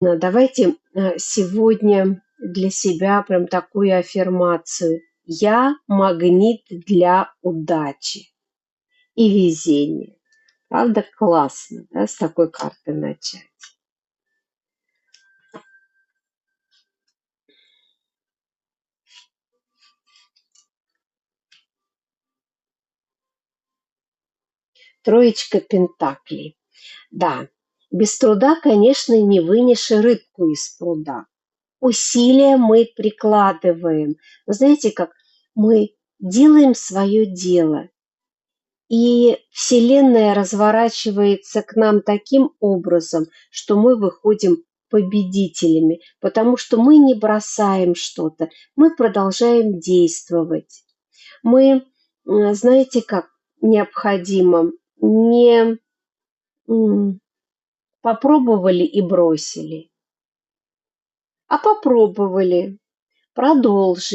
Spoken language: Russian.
Давайте сегодня для себя прям такую аффирмацию. Я магнит для удачи и везения. Правда, классно, да, с такой карты начать. Троечка пентаклей. Да, без труда, конечно, не вынешь рыбку из пруда. Усилия мы прикладываем. Вы знаете, как мы делаем свое дело, и Вселенная разворачивается к нам таким образом, что мы выходим победителями, потому что мы не бросаем что-то, мы продолжаем действовать. Мы, знаете, как необходимо, не попробовали и бросили, а попробовали, продолжили.